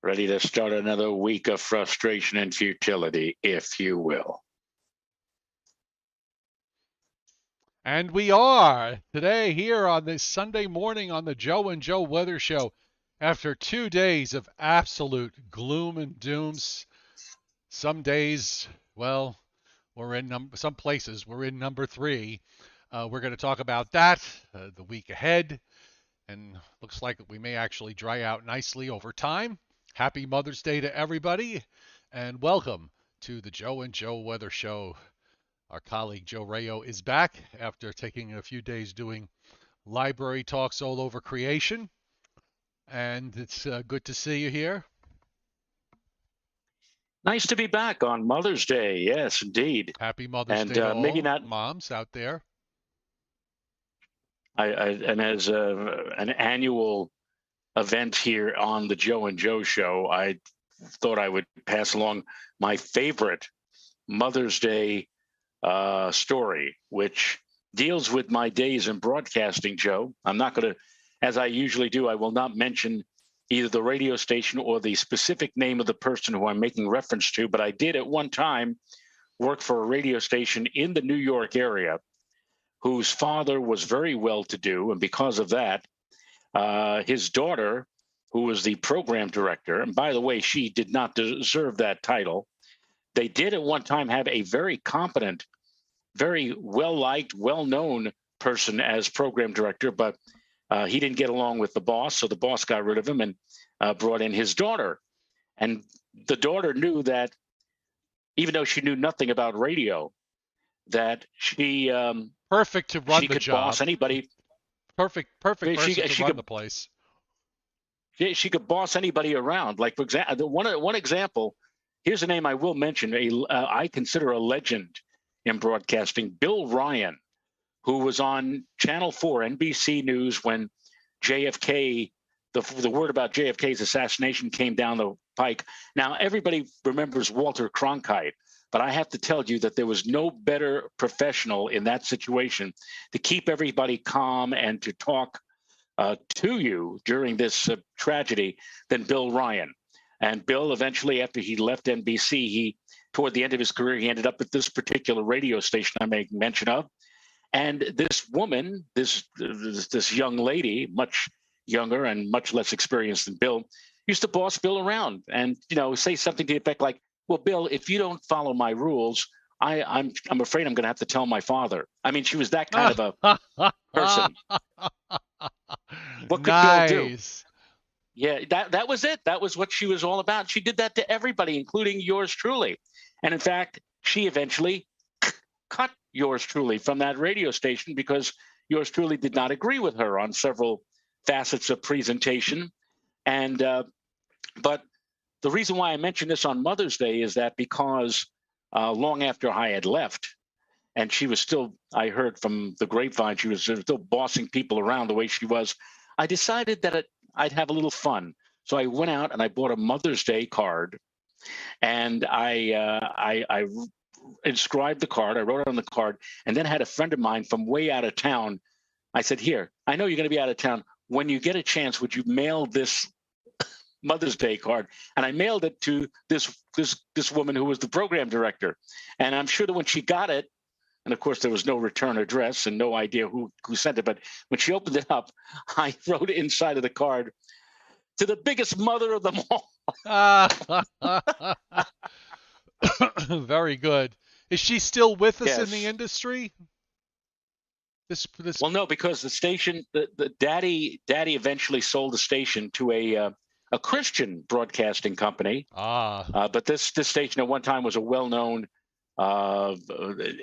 Ready to start another week of frustration and futility, if you will. And we are today here on this Sunday morning on the Joe and Joe Weather Show after 2 days of absolute gloom and dooms. Some days, well, we're in some places we're in number 3. We're going to talk about that the week ahead, and looks like we may actually dry out nicely over time. Happy Mother's Day to everybody, and welcome to the Joe and Joe Weather Show. Our colleague Joe Rayo is back after taking a few days doing library talks all over creation, and it's good to see you here. Nice to be back on Mother's Day. Yes, indeed. Happy Mother's Day to all maybe not moms out there. And as an annual event here on the Joe and Joe Show, I thought I would pass along my favorite Mother's Day story, which deals with my days in broadcasting, Joe. I'm not going to, as I usually do, I will not mention either the radio station or the specific name of the person who I'm making reference to, but I did at one time work for a radio station in the New York area whose father was very well-to-do, and because of that, his daughter, who was the program director, and by the way, she did not deserve that title. They did at one time have a very competent, very well-liked, well-known person as program director, but he didn't get along with the boss, so the boss got rid of him and brought in his daughter. And the daughter knew that, even though she knew nothing about radio, that she perfect to run the could job. Boss anybody. Perfect person to run the place. She could boss anybody around. Like, for example, one example. Here's a name I will mention. I consider a legend in broadcasting, Bill Ryan, who was on Channel 4, NBC News, when JFK, the word about JFK's assassination came down the pike. Now, everybody remembers Walter Cronkite, but I have to tell you that there was no better professional in that situation to keep everybody calm and to talk to you during this tragedy than Bill Ryan. And Bill, eventually, after he left NBC, toward the end of his career, he ended up at this particular radio station I make mention of. And this woman, this young lady, much younger and much less experienced than Bill, used to boss Bill around and, say something to the effect like, well, Bill, if you don't follow my rules, I'm afraid I'm going to have to tell my father. I mean, she was that kind of a person. What could Bill do? Yeah, that was it. That was what she was all about. She did that to everybody, including yours truly. And in fact, she eventually cut yours truly from that radio station because yours truly did not agree with her on several facets of presentation. And but the reason why I mention this on Mother's Day is that because long after I had left, and she was still, I heard from the grapevine, she was still bossing people around the way she was, I decided that I'd have a little fun. So I went out and I bought a Mother's Day card, and I inscribed the card. I wrote it on the card, and then had a friend of mine from way out of town. I said, here, I know you're going to be out of town. When you get a chance, would you mail this Mother's Day card? And I mailed it to this woman who was the program director. And I'm sure that when she got it, and of course there was no return address and no idea who sent it, but when she opened it up, I wrote inside of the card, to the biggest mother of them all. Very good. Is she still with us Yes. in the industry? This Well, no, because the station, the daddy eventually sold the station to a Christian broadcasting company. But this station at one time was a well-known.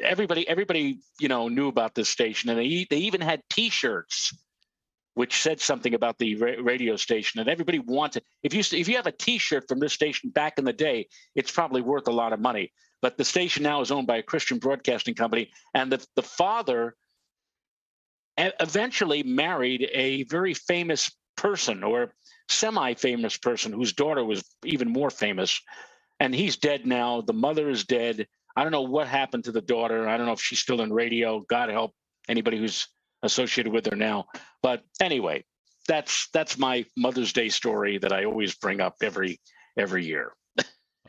Everybody knew about this station, and they even had T-shirts which said something about the radio station, and everybody wanted. If you have a T-shirt from this station back in the day, it's probably worth a lot of money. But the station now is owned by a Christian broadcasting company, and the father eventually married a very famous person, or semi-famous person, whose daughter was even more famous. And he's dead now. The mother is dead. I don't know what happened to the daughter. I don't know if she's still in radio. God help anybody who's associated with her now. But anyway, that's my Mother's Day story that I always bring up every year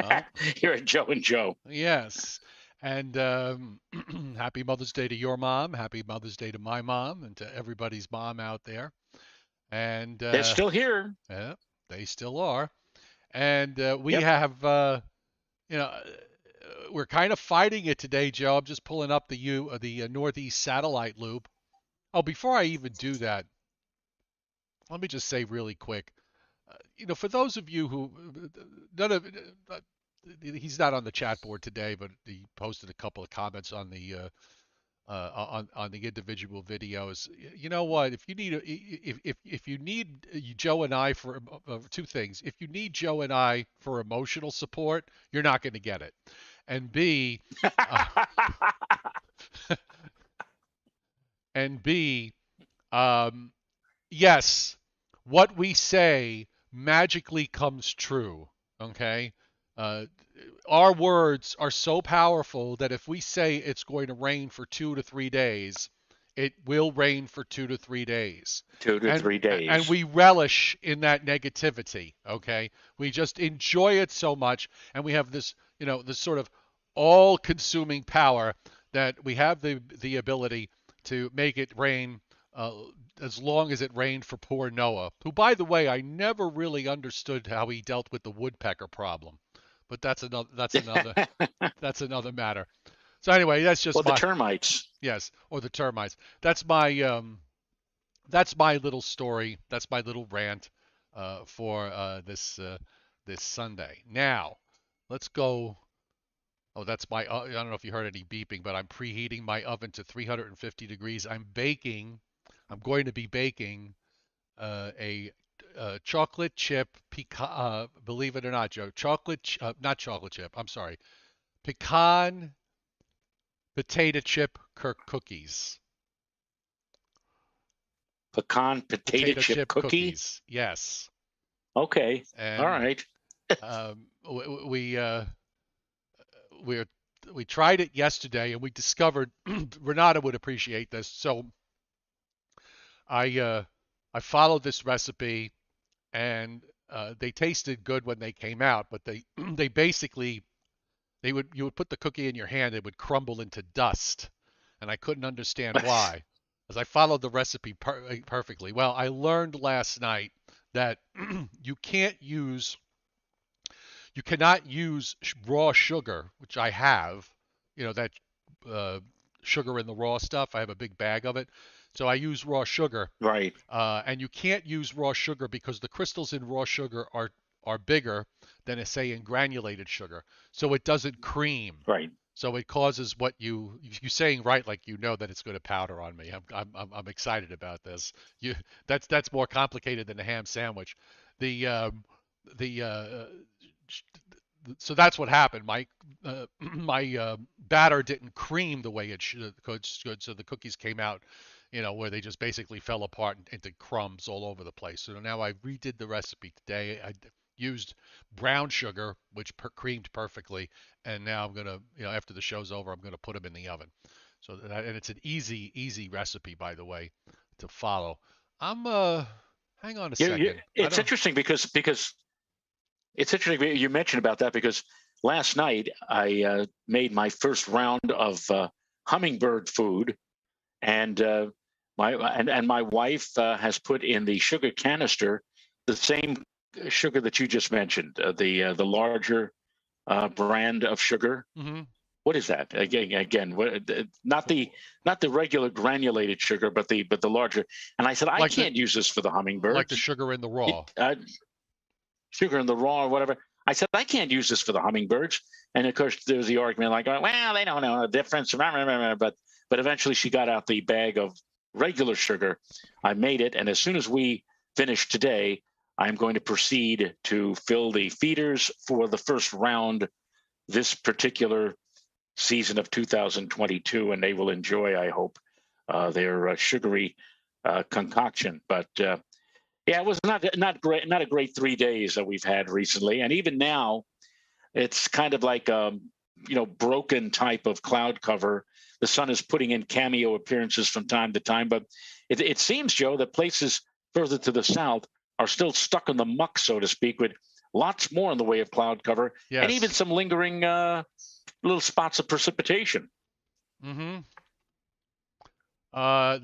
Well, here at Joe and Joe. yes. And happy Mother's Day to your mom. Happy Mother's Day to my mom and to everybody's mom out there. And They're still here. yeah, they still are. And we Yep. have, you know, we're kind of fighting it today, Joe. I'm just pulling up the Northeast satellite loop. Oh, before I even do that, let me just say really quick. For those of you who none of he's not on the chat board today, but he posted a couple of comments on the on the individual videos. You know what? If you need if you need Joe and I for two things, if you need Joe and I for emotional support, you're not going to get it. And B, uh, and B, um, yes, what we say magically comes true. Okay. Uh, our words are so powerful that if we say it's going to rain for 2 to 3 days, it will rain for 2 to 3 days. 2 to 3 days. And we relish in that negativity. Okay. We just enjoy it so much. And we have this, this sort of all consuming power that we have the ability to make it rain uh, as long as it rained for poor Noah, who, by the way, I never really understood how he dealt with the woodpecker problem, but that's another matter. So anyway, that's just Well, the termites. yes, or the termites. That's my little story. That's my little rant for this Sunday. Now, let's go. Oh, that's my. I don't know if you heard any beeping, but I'm preheating my oven to 350 degrees. I'm going to be baking a chocolate chip pecan. Believe it or not, Joe, not chocolate chip. I'm sorry, pecan potato chip cookies. Pecan potato chip cookie. Cookies. Yes. Okay. And All right. we we tried it yesterday and we discovered Renata would appreciate this. So I followed this recipe and they tasted good when they came out, but they they basically you would put the cookie in your hand, it would crumble into dust, and I couldn't understand why, as I followed the recipe perfectly. Well, I learned last night that you cannot use raw sugar, which I have, that sugar in the raw stuff. I have a big bag of it. So I use raw sugar. Right. And you can't use raw sugar because the crystals in raw sugar are bigger than, say, in granulated sugar. So it doesn't cream. Right. So it causes what you're saying right, like that it's going to powder on me. I'm excited about this. That's more complicated than a ham sandwich. The so that's what happened. My batter didn't cream the way it should, so the cookies came out, where they just basically fell apart into crumbs all over the place. So now I redid the recipe today. I used brown sugar, which creamed perfectly, and now I'm gonna, after the show's over, I'm gonna put them in the oven. So and it's an easy recipe, by the way, to follow. Hang on a second. It's interesting because it's interesting you mentioned about that, because last night I made my first round of hummingbird food, and my wife has put in the sugar canister the same sugar that you just mentioned, the larger brand of sugar. Mm-hmm. What is that again? Not the regular granulated sugar, but the larger. And I said, I can't use this for the hummingbirds. Like the sugar in the raw. Sugar in the raw or whatever. I said, I can't use this for the hummingbirds. And of course, there was the argument like, well, they don't know the difference. But eventually she got out the bag of regular sugar. I made it. And as soon as we finish today, I'm going to proceed to fill the feeders for the first round this particular season of 2022. And they will enjoy, I hope, their sugary concoction. But yeah, it was not a great 3 days that we've had recently, and even now, it's kind of like broken type of cloud cover. The sun is putting in cameo appearances from time to time, but it seems, Joe, that places further to the south are still stuck in the muck, so to speak, with lots more in the way of cloud cover and even Yes. some lingering little spots of precipitation. Mm-hmm.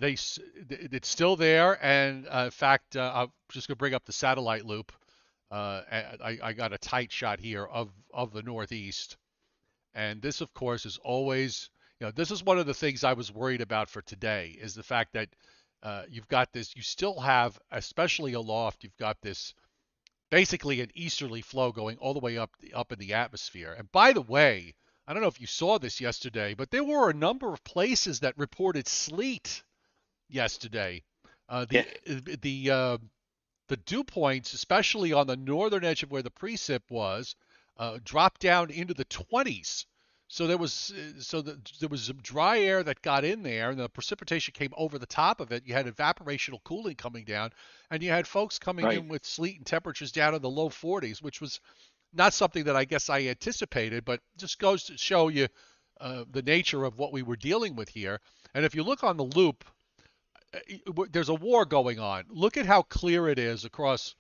It's still there, and in fact, I'm just going to bring up the satellite loop. I got a tight shot here of the Northeast, and this, of course, is always, this is one of the things I was worried about for today, is the fact that you've got this, you still have, especially aloft, you've got this basically an easterly flow going all the way up in the atmosphere. And by the way, I don't know if you saw this yesterday, but there were a number of places that reported sleet yesterday. Uh, Yeah, the the uh, the dew points, especially on the northern edge of where the precip was, dropped down into the 20s. There was some dry air that got in there, and the precipitation came over the top of it. You had evaporational cooling coming down, and you had folks coming right. in with sleet and temperatures down in the low 40s, which was not something that I guess I anticipated, but just goes to show you the nature of what we were dealing with here. And if you look on the loop, there's a war going on. Look at how clear it is across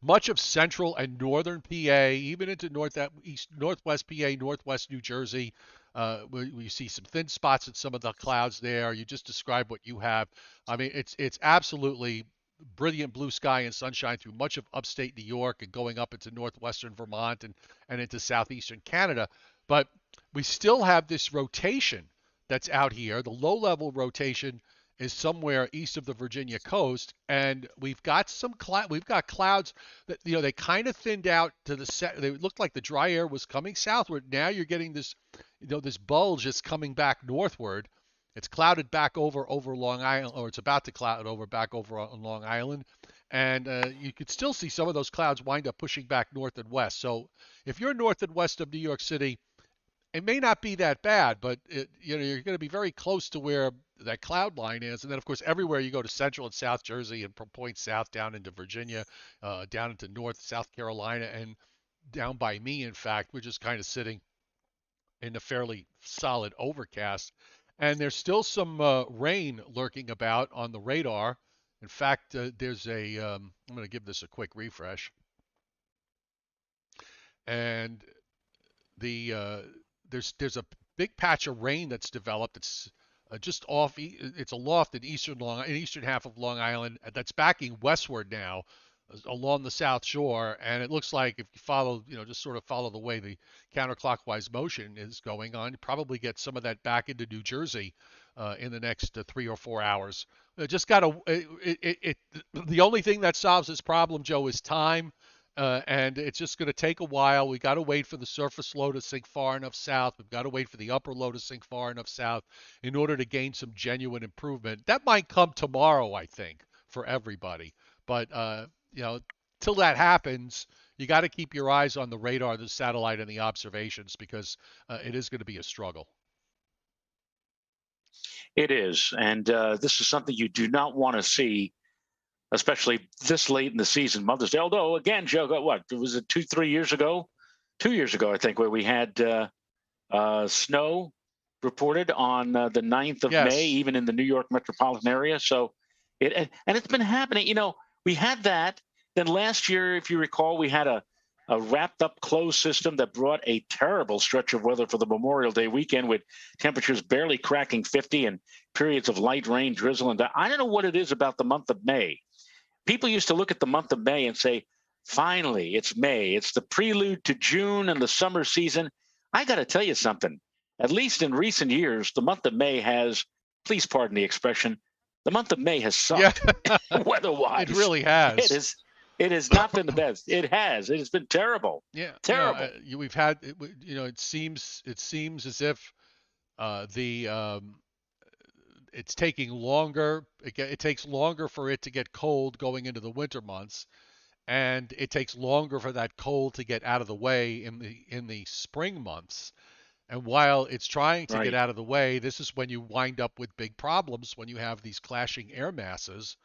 much of central and northern PA, even into northwest PA, northwest New Jersey. We see some thin spots in some of the clouds there. You just described what you have. I mean, it's absolutely brilliant blue sky and sunshine through much of upstate New York and going up into northwestern Vermont and into southeastern Canada. But we still have this rotation that's out here, the low level rotation is somewhere east of the Virginia coast, and we've got clouds that they kind of thinned out to the set. They looked like the dry air was coming southward. Now you're getting this this bulge that's coming back northward. It's clouded back over Long Island, or it's about to cloud over back over on Long Island, and you could still see some of those clouds wind up pushing back north and west. So if you're north and west of New York City, it may not be that bad, but you're going to be very close to where that cloud line is. And then, of course, everywhere you go to Central and South Jersey and point south down into Virginia, down into North South Carolina, and down by me, in fact, we're just kind of sitting in a fairly solid overcast. And there's still some rain lurking about on the radar. In fact, there's I'm going to give this a quick refresh. And the there's a big patch of rain that's developed. It's just off. It's aloft in eastern half of Long Island that's backing westward now along the south shore, and it looks like if you follow, just sort of follow the way the counterclockwise motion is going on, you probably get some of that back into New Jersey in the next 3 or 4 hours. Just got to. The only thing that solves this problem, Joe, is time. And it's just going to take a while. We got to wait for the surface low to sink far enough south. We've got to wait for the upper low to sink far enough south in order to gain some genuine improvement. That might come tomorrow, I think, for everybody. But till that happens, you got to keep your eyes on the radar, the satellite, and the observations because it is going to be a struggle. It is. And this is something you do not want to see, especially this late in the season, Mother's Day. Although, again, Joe, what was it, 2 3 years ago? 2 years ago, I think, where we had snow reported on the 9th of May, Yes. even in the New York metropolitan area. So and it's been happening. We had that. Then last year, if you recall, we had a wrapped up closed system that brought a terrible stretch of weather for the Memorial Day weekend with temperatures barely cracking 50 and periods of light rain, drizzle. And I don't know what it is about the month of May. People used to look at the month of May and say, finally, it's May. It's the prelude to June and the summer season. I got to tell you something. At least in recent years, the month of May has, please pardon the expression, the month of May has Yeah. sucked weather-wise. It really has. It has not been the best. It has. It has been terrible. Yeah. Terrible. We've had. It seems as if the it's taking longer. It takes longer for it to get cold going into the winter months, and it takes longer for that cold to get out of the way in the spring months. And while it's trying to get Right. out of the way, this is when you wind up with big problems when you have these clashing air masses,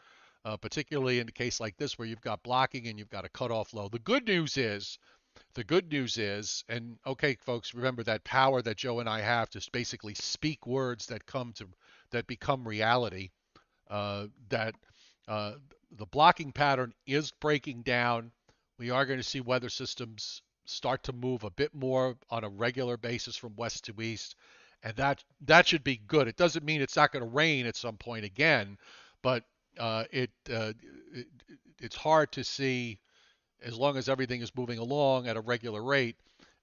particularly in a case like this where you've got blocking and you've got a cutoff low. The good news is, and okay, folks, remember that power that Joe and I have to basically speak words that become reality. That the blocking pattern is breaking down. We are going to see weather systems start to move a bit more on a regular basis from west to east, and that should be good. It doesn't mean it's not going to rain at some point again, but it's hard to see as long as everything is moving along at a regular rate.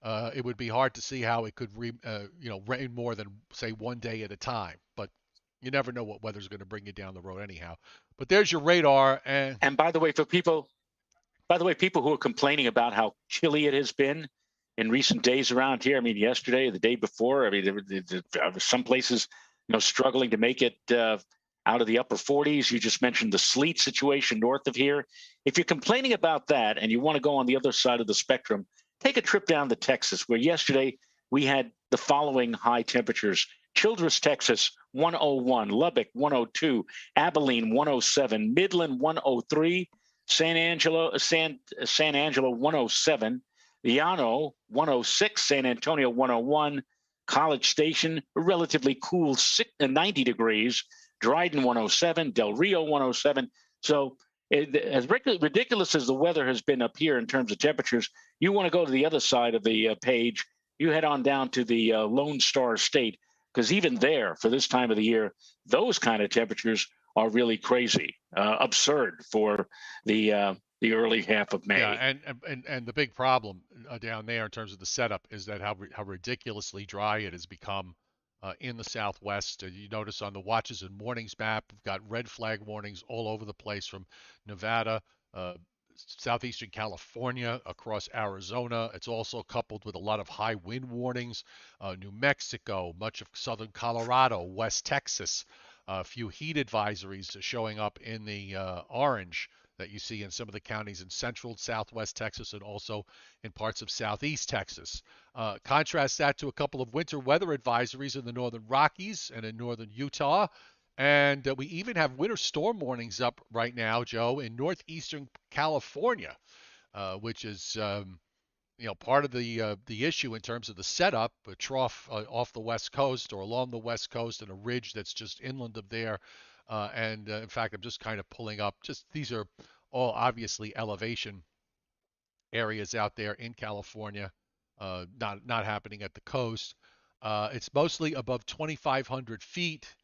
It would be hard to see how it could rain more than say one day at a time. But you never know what weather's going to bring you down the road anyhow. But there's your radar. And by the way, people who are complaining about how chilly it has been in recent days around here, I mean, yesterday, the day before, I mean, there were some places, struggling to make it out of the upper 40s. You just mentioned the sleet situation north of here. If you're complaining about that and you want to go on the other side of the spectrum, take a trip down to Texas, where yesterday we had the following high temperatures. Childress, Texas, 101, Lubbock, 102, Abilene, 107, Midland, 103, San Angelo, 107, Llano, 106, San Antonio, 101, College Station, relatively cool, 90 degrees, Dryden, 107, Del Rio, 107. So as ridiculous as the weather has been up here in terms of temperatures, you want to go to the other side of the page, you head on down to the Lone Star State, because even there, for this time of the year, those kind of temperatures are really crazy, absurd for the early half of May. Yeah, and the big problem down there in terms of the setup is that how ridiculously dry it has become in the Southwest. You notice on the watches and warnings map, we've got red flag warnings all over the place from Nevada, southeastern California, across Arizona. It's also coupled with a lot of high wind warnings. New Mexico, much of southern Colorado, West Texas, a few heat advisories showing up in the orange that you see in some of the counties in central southwest Texas and also in parts of southeast Texas. Contrast that to a couple of winter weather advisories in the northern Rockies and in northern Utah. And we even have winter storm warnings up right now, Joe, in northeastern California, which is part of the issue in terms of the setup, a trough off the west coast or along the west coast and a ridge that's just inland of there. And in fact, I'm just kind of pulling up, these are all obviously elevation areas out there in California, not happening at the coast. It's mostly above 2,500 feet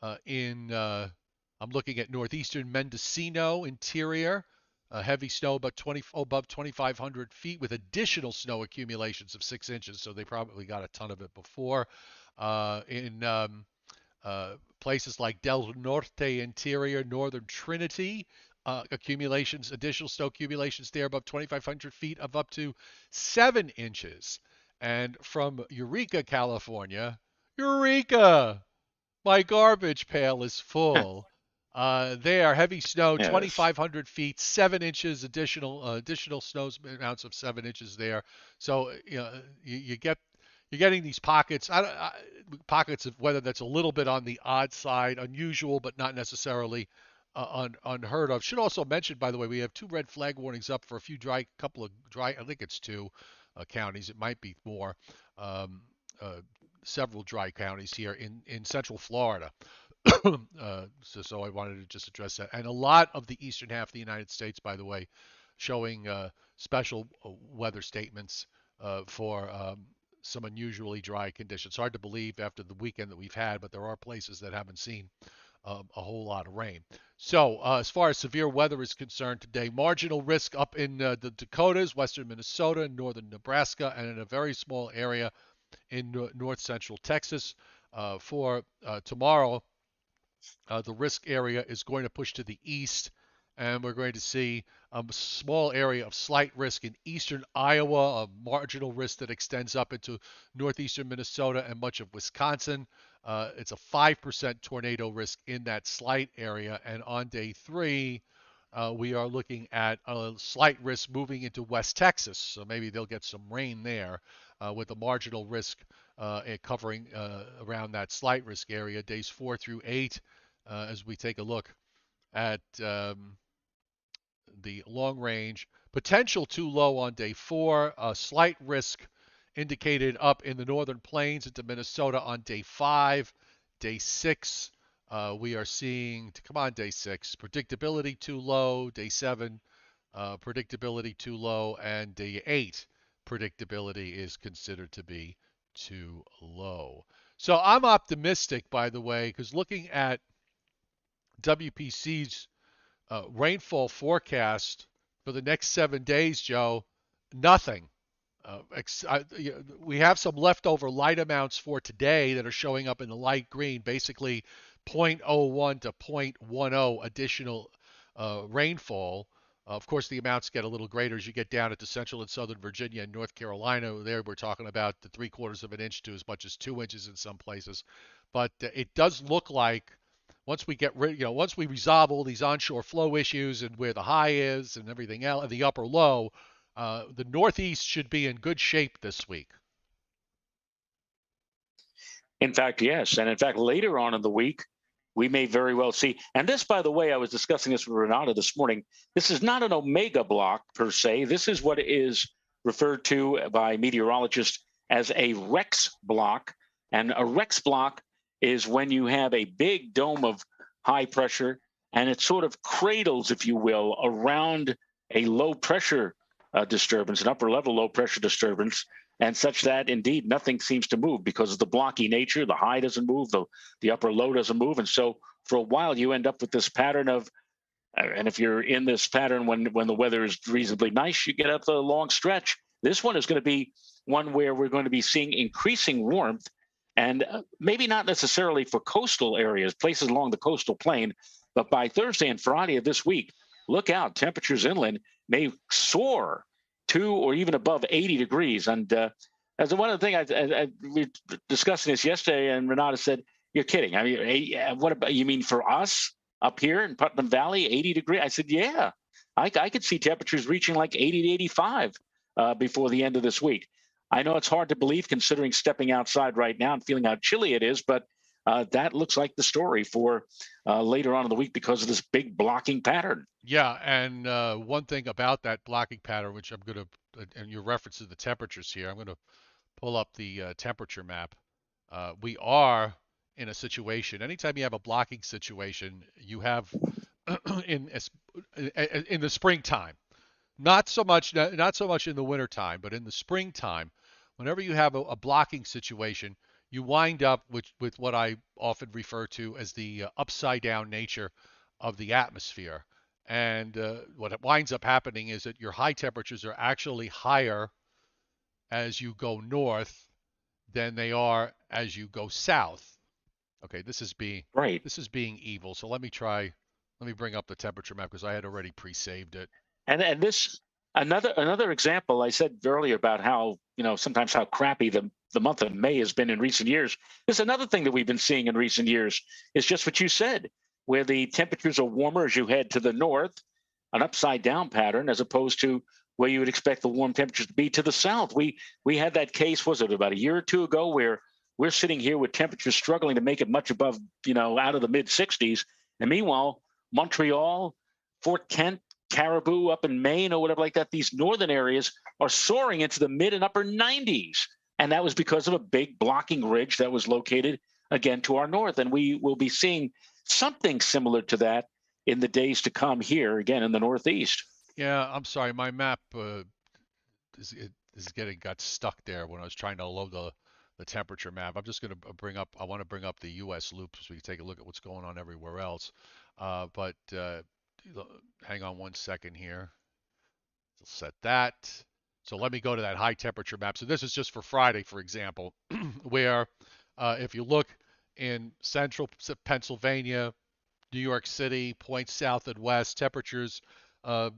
I'm looking at northeastern Mendocino interior. Heavy snow above 2,500 feet with additional snow accumulations of 6 inches, so they probably got a ton of it before. In places like Del Norte interior, northern Trinity, additional snow accumulations there above 2,500 feet of up to 7 inches. And from Eureka, California, Eureka! My garbage pail is full. There, heavy snow, Yes. 2,500 feet, 7 inches, additional snow amounts of 7 inches there. So you're getting these pockets of weather that's a little bit on the odd side, unusual, but not necessarily unheard of. Should also mention, by the way, we have 2 red flag warnings up for couple of dry. I think it's 2 counties. It might be more. Several dry counties here in central Florida. So I wanted to just address that. And a lot of the eastern half of the United States, by the way, showing special weather statements for some unusually dry conditions. Hard to believe after the weekend that we've had, but there are places that haven't seen a whole lot of rain. So as far as severe weather is concerned today, marginal risk up in the Dakotas, western Minnesota, northern Nebraska, and in a very small area in north central Texas. For tomorrow, the risk area is going to push to the east, and we're going to see a small area of slight risk in eastern Iowa, a marginal risk that extends up into northeastern Minnesota and much of Wisconsin. It's a 5% tornado risk in that slight area, and on day 3, we are looking at a slight risk moving into West Texas, so maybe they'll get some rain there with a marginal risk covering around that slight risk area, days 4 through 8, as we take a look at the long range. Potential too low on day 4, slight risk indicated up in the northern plains into Minnesota on day 5, day 6. We are seeing, come on, day 6, predictability too low. Day 7, predictability too low. And day 8, predictability is considered to be too low. So I'm optimistic, by the way, because looking at WPC's rainfall forecast for the next 7 days, Joe, nothing. We have some leftover light amounts for today that are showing up in the light green, basically zero point zero 0.01 to 0.10 additional rainfall. Of course, the amounts get a little greater as you get down into central and southern Virginia and North Carolina. There, we're talking about the 3/4 of an inch to as much as 2 inches in some places. But it does look like once we get rid, once we resolve all these onshore flow issues and where the high is and everything else, and the upper low, the Northeast should be in good shape this week. In fact, yes. And in fact, later on in the week, we may very well see. And this, by the way, I was discussing this with Renata this morning. This is not an omega block per se. This is what is referred to by meteorologists as a Rex block. And a Rex block is when you have a big dome of high pressure and it sort of cradles, if you will, around a low pressure disturbance, an upper level low pressure disturbance, and such that indeed nothing seems to move because of the blocky nature. The high doesn't move, the upper low doesn't move, and so for a while you end up with this pattern of, and if you're in this pattern when the weather is reasonably nice, you get up a long stretch. This one is going to be one where we're going to be seeing increasing warmth, and maybe not necessarily for coastal areas, places along the coastal plain, but by Thursday and Friday of this week, look out, temperatures inland may soar to or even above 80 degrees. And as one of the things we were discussing this yesterday, and Renata said, "You're kidding. I mean, what about, you mean for us up here in Putnam Valley, 80 degrees?" I said, "Yeah, I could see temperatures reaching like 80 to 85 before the end of this week." I know it's hard to believe considering stepping outside right now and feeling how chilly it is, but that looks like the story for later on in the week because of this big blocking pattern. Yeah, and one thing about that blocking pattern, which I'm going to, and your reference to the temperatures here, I'm going to pull up the temperature map. We are in a situation. Anytime you have a blocking situation, you have in in the springtime. Not so much in the wintertime, but in the springtime, whenever you have a blocking situation, you wind up with what I often refer to as the upside down nature of the atmosphere. And what winds up happening is that your high temperatures are actually higher as you go north than they are as you go south. Okay, Right. this is being evil. So let me bring up the temperature map because I had already pre-saved it. And this another example I said earlier about how sometimes how crappy the month of May has been in recent years. There's another thing that we've been seeing in recent years is just what you said, where the temperatures are warmer as you head to the north, an upside down pattern, as opposed to where you would expect the warm temperatures to be to the south. We had that case, was it about a year or two ago, where we're sitting here with temperatures struggling to make it much above, out of the mid 60s, and meanwhile Montreal, Fort Kent, Caribou up in Maine or whatever like that, these northern areas are soaring into the mid and upper 90s. And that was because of a big blocking ridge that was located again to our north. And we will be seeing something similar to that in the days to come here again in the Northeast. Yeah, I'm sorry, my map is getting got stuck there when I was trying to load the temperature map. I'm just going to I want to bring up the U.S. loop so we can take a look at what's going on everywhere else. But hang on one second here. We'll set that. So let me go to that high temperature map. So this is just for Friday, for example, where if you look in central Pennsylvania, New York City, points south and west, temperatures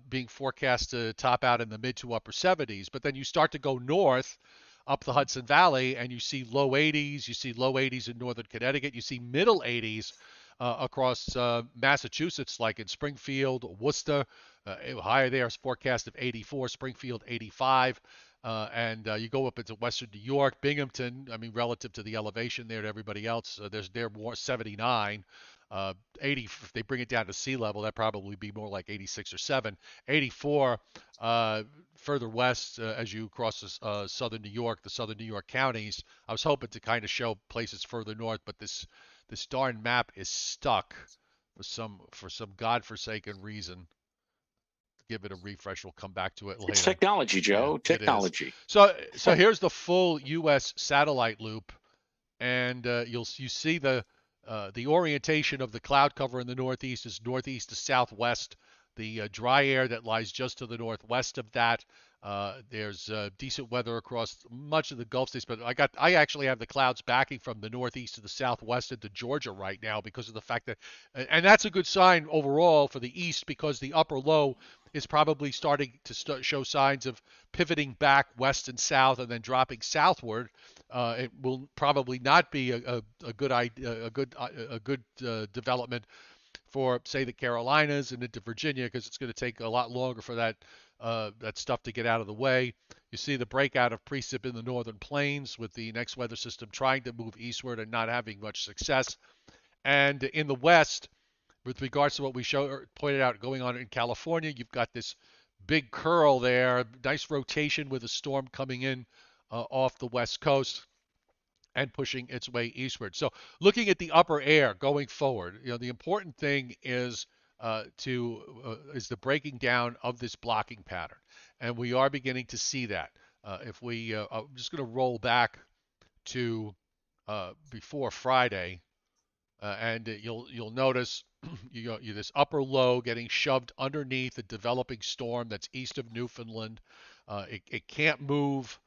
being forecast to top out in the mid to upper 70s. But then you start to go north up the Hudson Valley and you see low 80s. You see low 80s in northern Connecticut. You see middle 80s across Massachusetts, like in Springfield, Worcester. Higher there is forecast of 84, Springfield 85. And you go up into western New York, Binghamton. I mean, relative to the elevation there to everybody else, they're more 79. 80, if they bring it down to sea level, that probably be more like 86 or 7. 84 further west as you cross southern New York, the southern New York counties. I was hoping to kind of show places further north, but this darn map is stuck for some godforsaken reason. Give it a refresh. We'll come back to it It's later. technology, Yeah, Joe. it is. Technology. So here's the full U.S. satellite loop, and you see the orientation of the cloud cover in the northeast is northeast to southwest. The dry air that lies just to the northwest of that. There's decent weather across much of the Gulf states, but I actually have the clouds backing from the northeast to the southwest into Georgia right now because of the fact that, and that's a good sign overall for the east because the upper low is probably starting to show signs of pivoting back west and south and then dropping southward. It will probably not be a good idea, a good development for, say, the Carolinas and into Virginia because it's going to take a lot longer for that stuff to get out of the way. You see the breakout of precip in the northern plains with the next weather system trying to move eastward and not having much success. And in the west, with regards to what we pointed out going on in California, you've got this big curl there, nice rotation with a storm coming in off the west coast and pushing its way eastward. So looking at the upper air going forward, the important thing is is the breaking down of this blocking pattern, and we are beginning to see that. If we, I'm just going to roll back to before Friday, and you'll notice this upper low getting shoved underneath a developing storm that's east of Newfoundland. It can't move.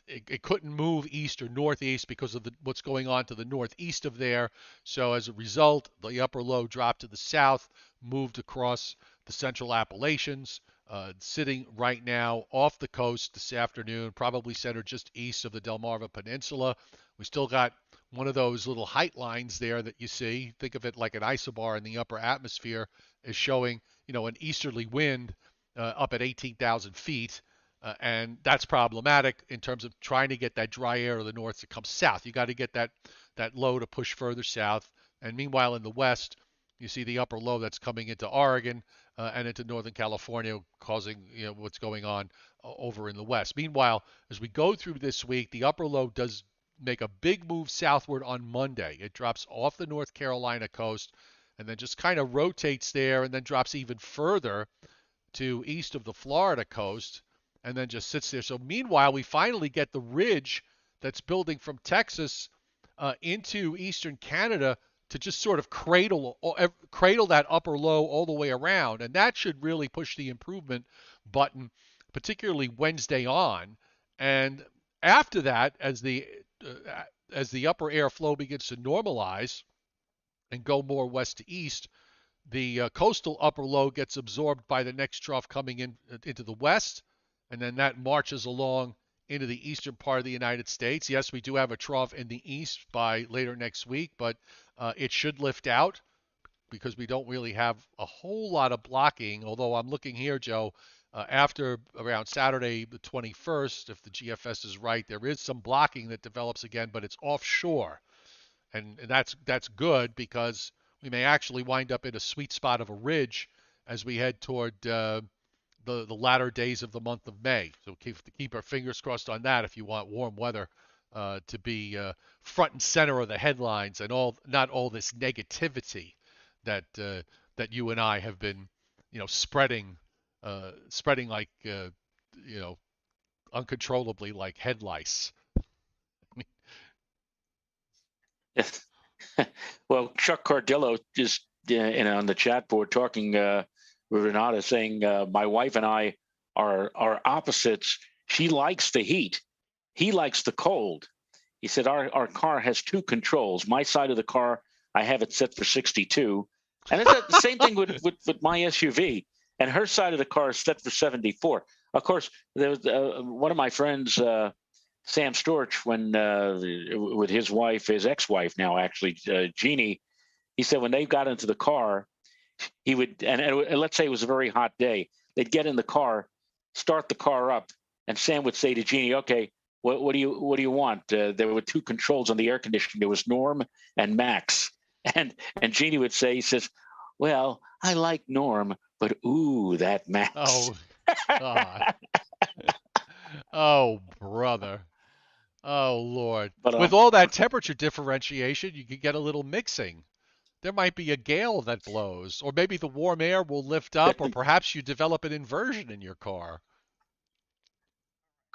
It couldn't move east or northeast because of what's going on to the northeast of there. So as a result, the upper low dropped to the south, moved across the central Appalachians, sitting right now off the coast this afternoon, probably centered just east of the Delmarva Peninsula. We still got one of those little height lines there that you see. Think of it like an isobar in the upper atmosphere is showing, an easterly wind up at 18,000 feet. And that's problematic in terms of trying to get that dry air of the north to come south. You got to get that low to push further south. And meanwhile, in the west, you see the upper low that's coming into Oregon and into Northern California, causing what's going on over in the west. Meanwhile, as we go through this week, the upper low does make a big move southward on Monday. It drops off the North Carolina coast and then just kind of rotates there and then drops even further to east of the Florida coast and then just sits there. So meanwhile, we finally get the ridge that's building from Texas into eastern Canada to just sort of cradle that upper low all the way around. And that should really push the improvement button, particularly Wednesday on. And after that, as the upper air flow begins to normalize and go more west to east, the coastal upper low gets absorbed by the next trough coming into the west, and then that marches along into the eastern part of the United States. Yes, we do have a trough in the east by later next week, but it should lift out because we don't really have a whole lot of blocking, although I'm looking here, Joe, after around Saturday the 21st, if the GFS is right, there is some blocking that develops again, but it's offshore. And that's good because we may actually wind up in a sweet spot of a ridge as we head toward the latter days of the month of May. So keep our fingers crossed on that if you want warm weather to be front and center of the headlines and not all this negativity that you and I have been spreading like uncontrollably like head lice. Well, Chuck Cardillo just on the chat board talking with Renata saying my wife and I are opposites. She likes the heat. He likes the cold. He said our car has two controls. My side of the car, I have it set for 62. And it's the same thing with my SUV. And her side of the car is set for 74. Of course, there was one of my friends, Sam Storch, when with his wife, his ex-wife now actually, Jeannie, he said when they got into the car, he would, and let's say it was a very hot day, they'd get in the car, start the car up, and Sam would say to Jeannie, "Okay, what do you want?" There were two controls on the air conditioning. There was Norm and Max, and Jeannie would say, he says, "Well, I like Norm, but ooh, that Max." Oh God. Oh brother. Oh, Lord. But With all that temperature differentiation, you could get a little mixing. There might be a gale that blows, or maybe the warm air will lift up, or perhaps you develop an inversion in your car.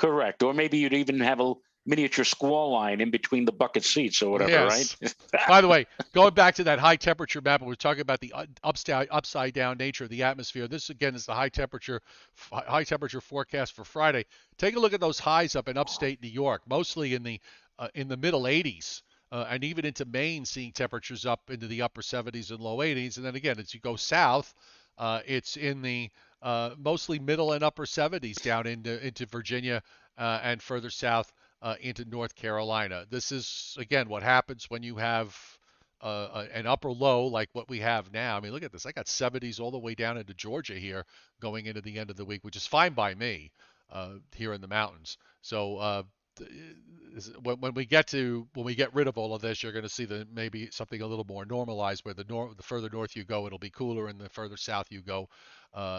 correct. Or maybe you'd even have a miniature squall line in between the bucket seats or whatever, right? Yes. By the way, going back to that high temperature map, we were talking about the upside down nature of the atmosphere. This again is the high temperature forecast for Friday. Take a look at those highs up in upstate New York, mostly in the middle 80s. And even into Maine, seeing temperatures up into the upper 70s and low 80s. And then again, as you go south, it's in the mostly middle and upper 70s down into Virginia and further south into North Carolina. This is, again, what happens when you have an upper low like what we have now. I mean, look at this. I got 70s all the way down into Georgia here going into the end of the week, which is fine by me here in the mountains. So when we get rid of all of this, you're going to see maybe something a little more normalized, where the further north you go, it'll be cooler, and the further south you go,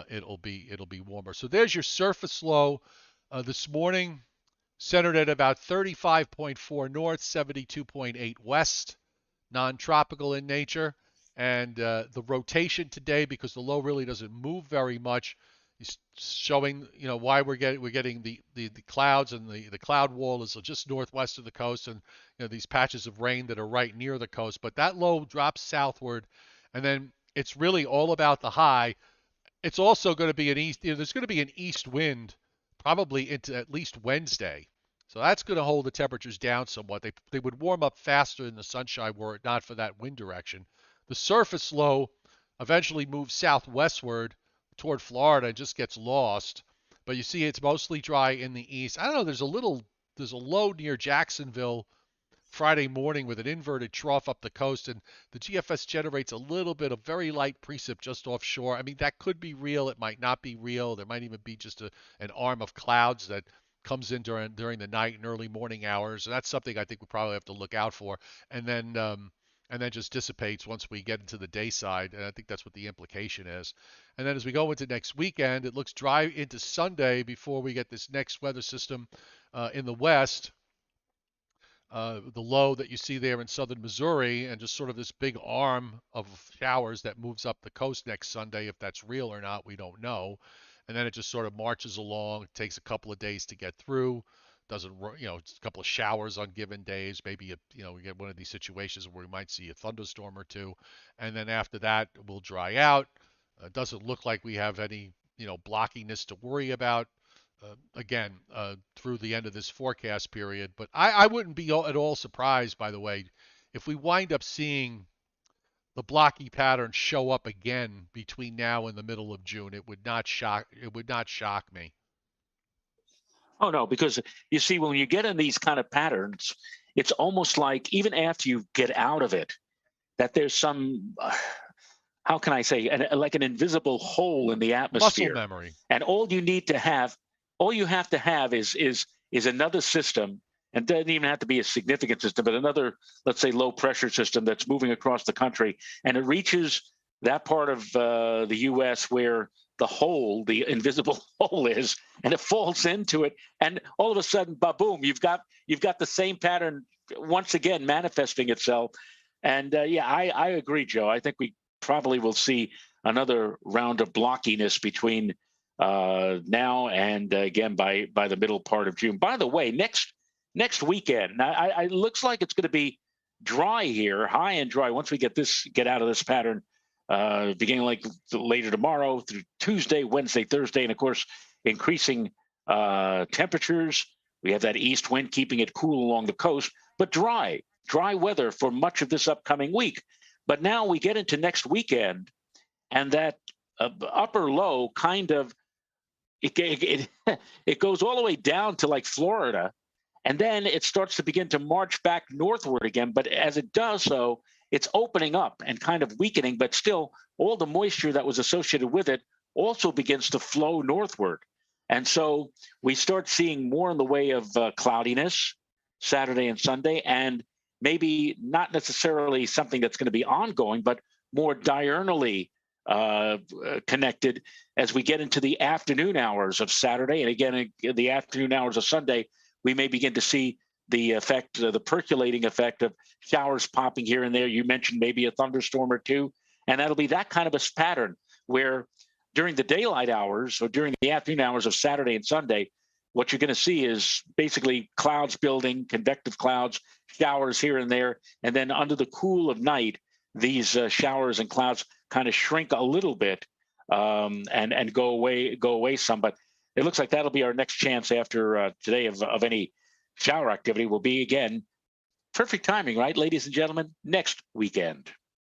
it'll be warmer. So there's your surface low this morning, centered at about 35.4 north, 72.8 west, non-tropical in nature. And the rotation today, because the low really doesn't move very much, is showing why we're getting the clouds, and the cloud wall is just northwest of the coast, and these patches of rain that are right near the coast. But that low drops southward, and then it's really all about the high. It's also going to be there's going to be an east wind probably into at least Wednesday. So that's going to hold the temperatures down somewhat. They would warm up faster in the sunshine were it not for that wind direction. The surface low eventually moves southwestward toward Florida and just gets lost. But you see it's mostly dry in the east. I don't know, there's a low near Jacksonville Friday morning with an inverted trough up the coast, and the GFS generates a little bit of very light precip just offshore. I mean, that could be real. It might not be real. There might even be just an arm of clouds that comes in during the night and early morning hours. And that's something I think we probably have to look out for. And then just dissipates once we get into the day side. And I think that's what the implication is. And then as we go into next weekend, it looks dry into Sunday before we get this next weather system in the west. The low that you see there in southern Missouri, and just sort of this big arm of showers that moves up the coast next Sunday. If that's real or not, we don't know. And then it just sort of marches along. It takes a couple of days to get through. Doesn't, just a couple of showers on given days. Maybe, we get one of these situations where we might see a thunderstorm or two. And then after that, we'll dry out. Doesn't look like we have any, blockiness to worry about. Again, through the end of this forecast period. But I wouldn't be at all surprised, by the way, if we wind up seeing the blocky pattern show up again between now and the middle of June. It would not shock me. Oh no, because you see, when you get in these kind of patterns, it's almost like even after you get out of it, that there's some, how can I say, like an invisible hole in the atmosphere. Muscle memory. And all you have to have is another system, and it doesn't even have to be a significant system, but another, let's say, low pressure system that's moving across the country, and it reaches that part of the U.S. where the invisible hole is, and it falls into it, and all of a sudden, ba-boom, you've got the same pattern once again manifesting itself. And I agree, Joe. I think we probably will see another round of blockiness between now and again by the middle part of June. By the way, next weekend, it looks like it's going to be dry here, high and dry. Once we get out of this pattern, beginning like later tomorrow through Tuesday, Wednesday, Thursday, and of course increasing temperatures. We have that east wind keeping it cool along the coast, but dry weather for much of this upcoming week. But now we get into next weekend, and that upper low kind of it goes all the way down to like Florida, and then it starts to begin to march back northward again. But as it does so, it's opening up and kind of weakening, but still all the moisture that was associated with it also begins to flow northward. And so we start seeing more in the way of cloudiness Saturday and Sunday, and maybe not necessarily something that's going to be ongoing, but more diurnally connected as we get into the afternoon hours of Saturday. And again, in the afternoon hours of Sunday, we may begin to see the effect, the percolating effect of showers popping here and there. You mentioned maybe a thunderstorm or two, and that'll be that kind of a pattern where during the daylight hours or during the afternoon hours of Saturday and Sunday, what you're going to see is basically clouds building, convective clouds, showers here and there, and then under the cool of night, these showers and clouds kind of shrink a little bit and go away some. But it looks like that'll be our next chance after today of any shower activity. Will be again perfect timing, right, ladies and gentlemen? Next weekend.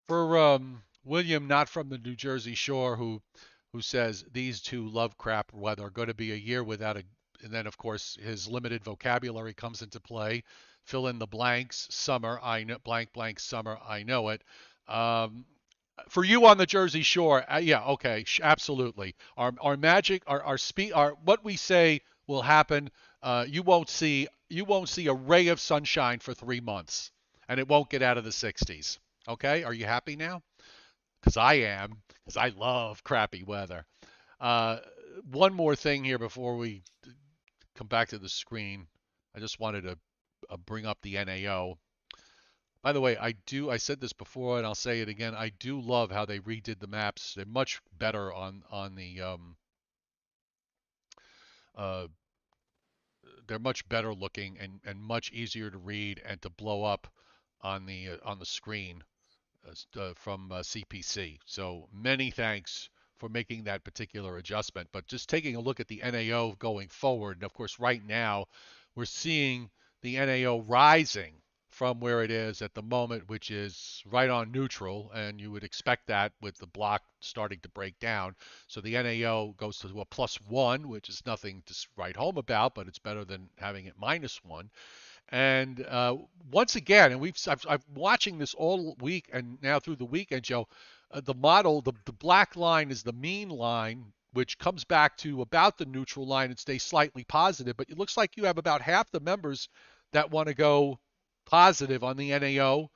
For William, not from the New Jersey shore, who says these two love crap weather, going to be a year without a, and then of course his limited vocabulary comes into play. Fill in the blanks. Summer, I know, blank blank summer, I know it. For you on the Jersey Shore, yeah, okay, absolutely. Our magic, our what we say will happen. You won't see a ray of sunshine for 3 months, and it won't get out of the 60s. Okay, are you happy now? Because I am, because I love crappy weather. One more thing here before we come back to the screen. I just wanted to bring up the NAO. By the way, I said this before and I'll say it again. I do love how they redid the maps. They're much better on the they're much better looking and much easier to read and to blow up on the screen from CPC. So many thanks for making that particular adjustment. But just taking a look at the NAO going forward, and of course right now we're seeing the NAO rising from where it is at the moment, which is right on neutral, and you would expect that with the block starting to break down. So the NAO goes to a +1, which is nothing to write home about, but it's better than having it -1. And once again, and I'm watching this all week and now through the weekend, Joe. The model, the black line is the mean line, which comes back to about the neutral line and stays slightly positive. But it looks like you have about half the members that want to go positive on the NAO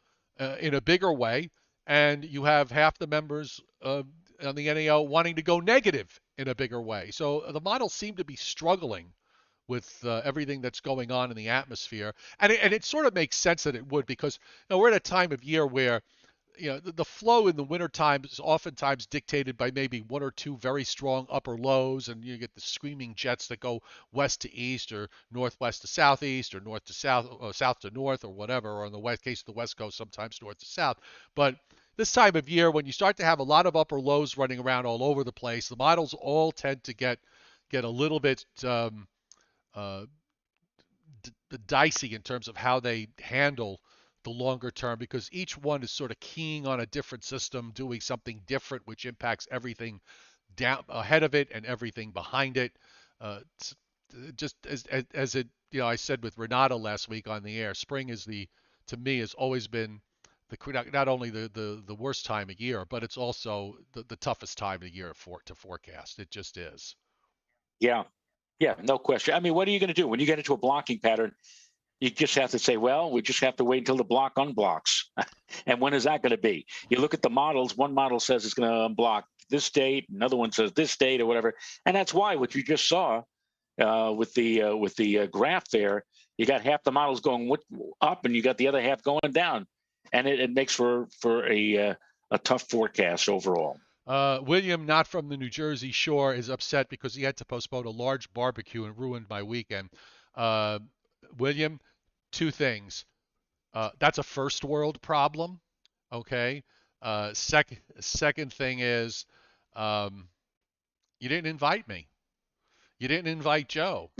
in a bigger way, and you have half the members on the NAO wanting to go negative in a bigger way. So the models seem to be struggling with everything that's going on in the atmosphere, and it sort of makes sense that it would, because we're at a time of year where the flow in the wintertime is oftentimes dictated by maybe one or two very strong upper lows, and you get the screaming jets that go west to east or northwest to southeast or north to south or south to north or whatever, or in the west case of the west coast sometimes north to south. But this time of year, when you start to have a lot of upper lows running around all over the place, the models all tend to get a little bit dicey in terms of how they handle the longer term, because each one is sort of keying on a different system, doing something different, which impacts everything down ahead of it and everything behind it. Just as it, I said with Renata last week on the air, spring is to me has always been not only the worst time of year, but it's also the toughest time of year to forecast. It just is. Yeah, yeah, no question. I mean, what are you going to do when you get into a blocking pattern? You just have to say, well, we just have to wait until the block unblocks. And when is that going to be? You look at the models. One model says it's going to unblock this date. Another one says this date or whatever. And that's why what you just saw with the graph there, you got half the models going up and you got the other half going down. And it makes for a tough forecast overall. William, not from the New Jersey shore, is upset because he had to postpone a large barbecue and ruined my weekend. William, two things. That's a first world problem. Okay. Second thing is, you didn't invite me. You didn't invite Joe.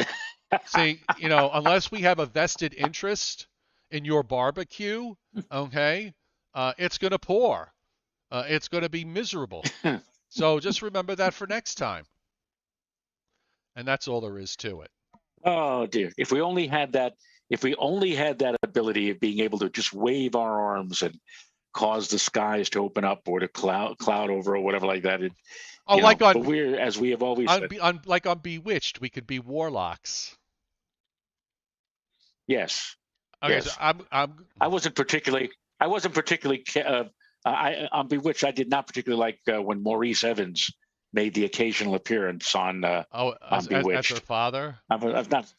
See, unless we have a vested interest in your barbecue, okay, it's going to pour. It's going to be miserable. So just remember that for next time. And that's all there is to it. Oh dear! If we only had that ability of being able to just wave our arms and cause the skies to open up or to cloud over or whatever like that. But we're, as we have always said, like on Bewitched, we could be warlocks. Yes. Okay, yes. So I wasn't particularly. On Bewitched, I did not particularly like when Maurice Evans made the occasional appearance on Bewitched. As her father. I've not.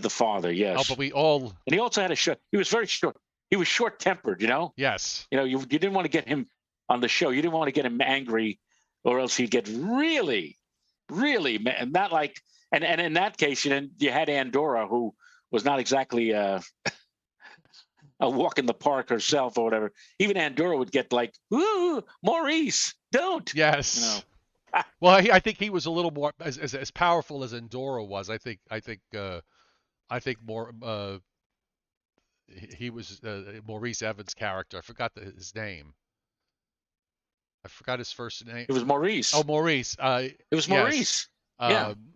the father. Oh, Yes, but we all, and he also had a short. He was very short. He was short-tempered. yes. You didn't want to get him on the show. You didn't want to get him angry, or else he'd get really, really not like. And in that case, you had Andorra, who was not exactly a walk in the park herself or whatever. Even Andorra would get like, "Ooh, Maurice, don't." Yes. Well, I think he was a little more as powerful as Andorra was. I think more he was Maurice Evans' character. I forgot his name. I forgot his first name. It was Oh, Maurice. Maurice. It was Yes. Maurice. Yeah. Um,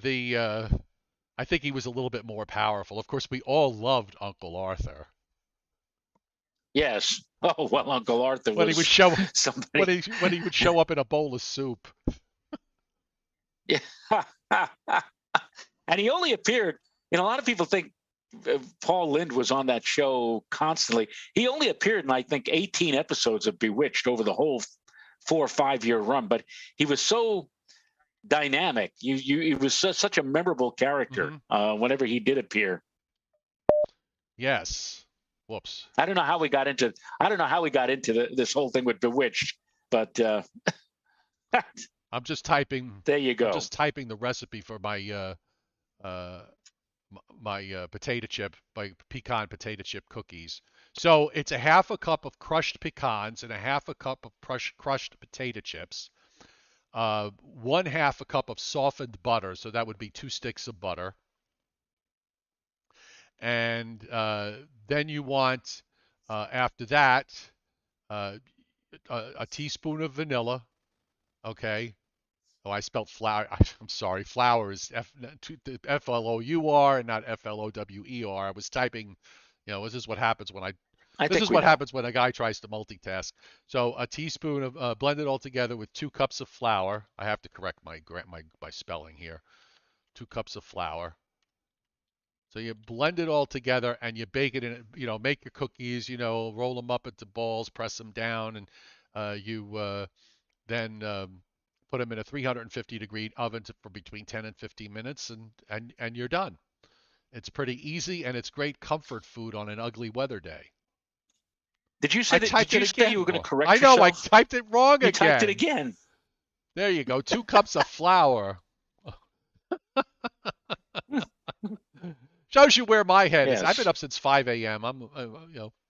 the I think he was a little bit more powerful. Of course, we all loved Uncle Arthur. Yes. Oh well, Uncle Arthur When he would was show somebody. when he would show up in a bowl of soup. Yeah. And he only appeared. A lot of people think Paul Lynde was on that show constantly. He only appeared in, I think, 18 episodes of Bewitched over the whole 4 or 5 year run. But he was so dynamic. He was such a memorable character whenever he did appear. Yes. Whoops. I don't know how we got into. This whole thing with Bewitched, but I'm just typing. there you go. I'm just typing the recipe for my potato chip, my pecan potato chip cookies. So it's a half a cup of crushed pecans and a half a cup of crushed potato chips. 1/2 a cup of softened butter, so that would be 2 sticks of butter. And then you want, after that, a teaspoon of vanilla. Okay. Oh, I spelled flour. I'm sorry. Flour is Flour and not Flower. I was typing. This is what happens when happens when a guy tries to multitask. So a teaspoon of blend it all together with 2 cups of flour. I have to correct my spelling here. 2 cups of flour. So you blend it all together and you bake it in. Make your cookies. Roll them up into balls, press them down, and you then put them in a 350-degree oven for between 10 and 15 minutes, and you're done. It's pretty easy, and it's great comfort food on an ugly weather day. Did you say you were going to correct yourself? I know, I typed it wrong again. You typed it again. There you go. 2 cups of flour. Shows you where my head is. I've been up since 5 a.m.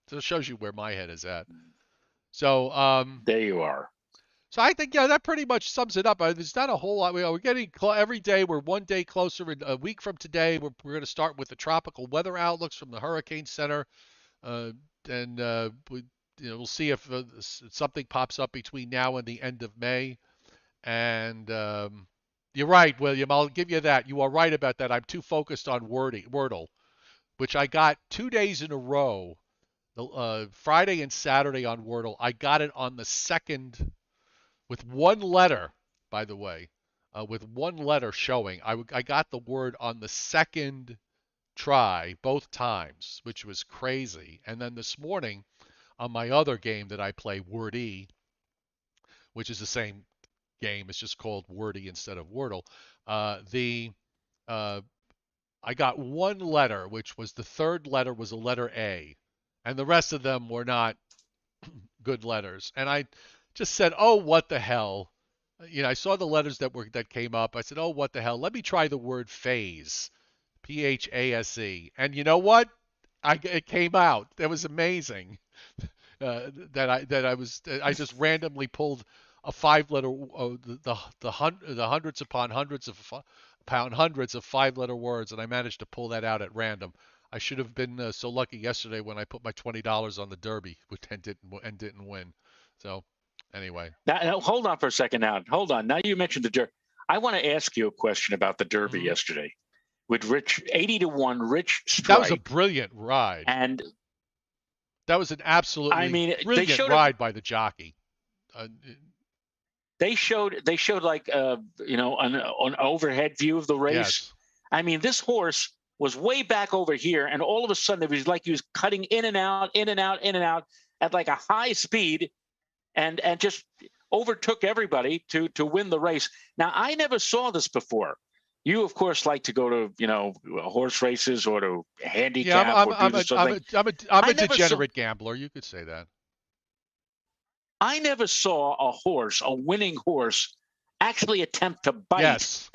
So it shows you where my head is at. So there you are. So I think that pretty much sums it up. There's not a whole lot. We're getting every day. We're one day closer. A week from today, we're going to start with the tropical weather outlooks from the Hurricane Center, and we'll see if something pops up between now and the end of May. And you're right, William. I'll give you that. You are right about that. I'm too focused on Wordle, which I got 2 days in a row, Friday and Saturday on Wordle. I got it on the second. With one letter, by the way, with one letter showing, I got the word on the second try both times, which was crazy. And then this morning, on my other game that I play, Wordy, which is the same game, it's just called Wordy instead of Wordle. I got one letter, which was the third letter was a letter A, and the rest of them were not good letters. And I just said, "Oh, what the hell?" I saw the letters that came up. I said, "Oh, what the hell? Let me try the word phase, Phase, and you know what? It came out. It was amazing. I just randomly pulled a 5-letter the hundreds upon hundreds of 5-letter words, and I managed to pull that out at random. I should have been so lucky yesterday when I put my $20 on the Derby and didn't win. So anyway, now hold on for a second. Hold on. Now you mentioned the Derby. I want to ask you a question about the Derby yesterday with Rich 80-1 Rich Strike. That was a brilliant ride, and that was an absolutely brilliant ride by the jockey. They showed like an overhead view of the race. Yes. I mean, this horse was way back over here, and all of a sudden it was like he was cutting in and out at like a high speed, and just overtook everybody to win the race. Now, I never saw this before. You, of course, like to go to, horse races or to Yeah, handicap or do this sort of thing. I'm I a never saw degenerate gambler. You could say that. I never saw a winning horse, actually attempt to bite. Yes.